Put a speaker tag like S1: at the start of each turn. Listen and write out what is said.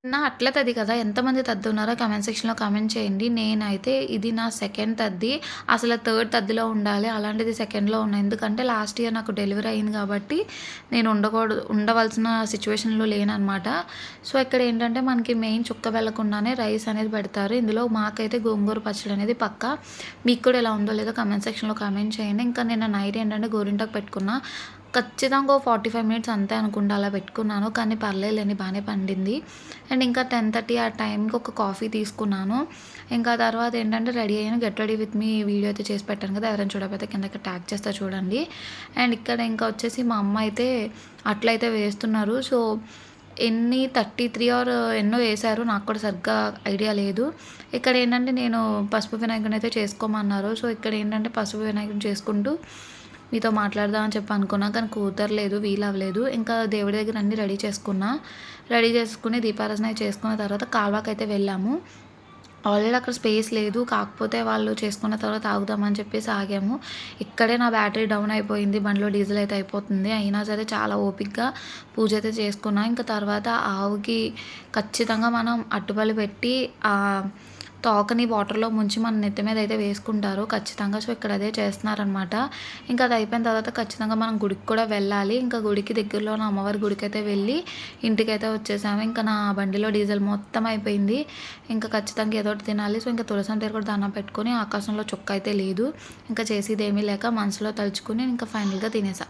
S1: అట్ల తద్ది కదా! ఎంతమంది తద్దున్నారో కామెంట్ సెక్షన్‌లో కామెంట్ చేయండి. నేనైతే ఇది నా సెకండ్ తద్ది. అసలు థర్డ్ తద్దిలో ఉండాలి. అలాంటిది సెకండ్‌లో ఉన్నా. ఎందుకంటే లాస్ట్ ఇయర్ నాకు డెలివరీ అయింది కాబట్టి నేను ఉండవలసిన సిట్యుయేషన్‌లో లేననమాట. సో, ఇక్కడ ఏంటంటే మనకి మెయిన్ చుక్క వెళ్ళకుండానే రైస్ అనేది పెడతారు. ఇందులో మాకైతే గోంగూర పచ్చడి అనేది పక్కా. మీకు కూడా ఎలా ఉందో లేదో కామెంట్ సెక్షన్‌లో కామెంట్ చేయండి. ఇంకా నిన్న నైట్ ఏంటంటే గోరింటాకు పెట్టుకున్నా. ఖచ్చితంగా ఓ 45 మినిట్స్ అంతే అనుకుంటా అలా పెట్టుకున్నాను. కానీ పర్లేదులెండి బానే పండింది. అండ్ ఇంకా 10:30 ఆ టైంకి ఒక కాఫీ తీసుకున్నాను. ఇంకా తర్వాత ఏంటంటే రెడీ అయ్యాను. Get ready with me video అయితే చేసి పెట్టాను కదా! ఎవరైనా చూడకపోతే కిందకి ట్యాగ్ చేస్తా చూడండి. అండ్ ఇక్కడ ఇంకా వచ్చేసి మా అమ్మ అయితే అట్లయితే వేస్తున్నారు. సో, ఎన్ని 33 ఆర్ ఎన్నో వేశారు. నాకు కూడా సరిగ్గా ఐడియా లేదు. ఇక్కడ ఏంటంటే నేను పసుపు వినాయకుడిని అయితే చేసుకోమన్నారు. సో, ఇక్కడ ఏంటంటే పసుపు వినాయకుడిని చేసుకుంటూ మీతో మాట్లాడదాం అని చెప్పి అనుకున్నా. కానీ కుదరలేదు, వీలవ్వలేదు. ఇంకా దేవుడి దగ్గర అన్నీ రెడీ చేసుకున్నా. రెడీ చేసుకొని దీపారాధన చేసుకున్న తర్వాత కాల్వాకైతే వెళ్ళాము. ఆల్రెడీ అక్కడ స్పేస్ లేదు. కాకపోతే వాళ్ళు చేసుకున్న తర్వాత ఆగుదామని చెప్పేసి ఆగాము. ఇక్కడే నా బ్యాటరీ డౌన్ అయిపోయింది. బండిలో డీజిల్ అయితే అయిపోతుంది. అయినా సరే చాలా ఓపికగా పూజ అయితే చేసుకున్నా. ఇంకా తర్వాత ఆవుకి ఖచ్చితంగా మనం అట్టుపల్లి పెట్టి తోకని వాటర్‌లో ముంచి మన నెత్తి మీద అయితే వేసుకుంటారు ఖచ్చితంగా. సో, ఇక్కడ అదే చేస్తున్నారనమాట. ఇంకా అది అయిపోయిన తర్వాత ఖచ్చితంగా మనం గుడికి కూడా వెళ్ళాలి. ఇంకా గుడికి దగ్గరలో ఉన్న అమ్మవారి గుడికైతే వెళ్ళి ఇంటికైతే వచ్చేసాము. ఇంకా నా బండిలో డీజిల్ మొత్తం అయిపోయింది. ఇంకా ఖచ్చితంగా ఏదో ఒకటి తినాలి. సో, ఇంకా తులసం దగ్గర కూడా దండం పెట్టుకొని ఆకాశంలో చుక్క అయితే లేదు. ఇంకా చేసేదేమీ లేక మనసులో తలుచుకొని ఇంకా ఫైనల్‌గా తినేసా.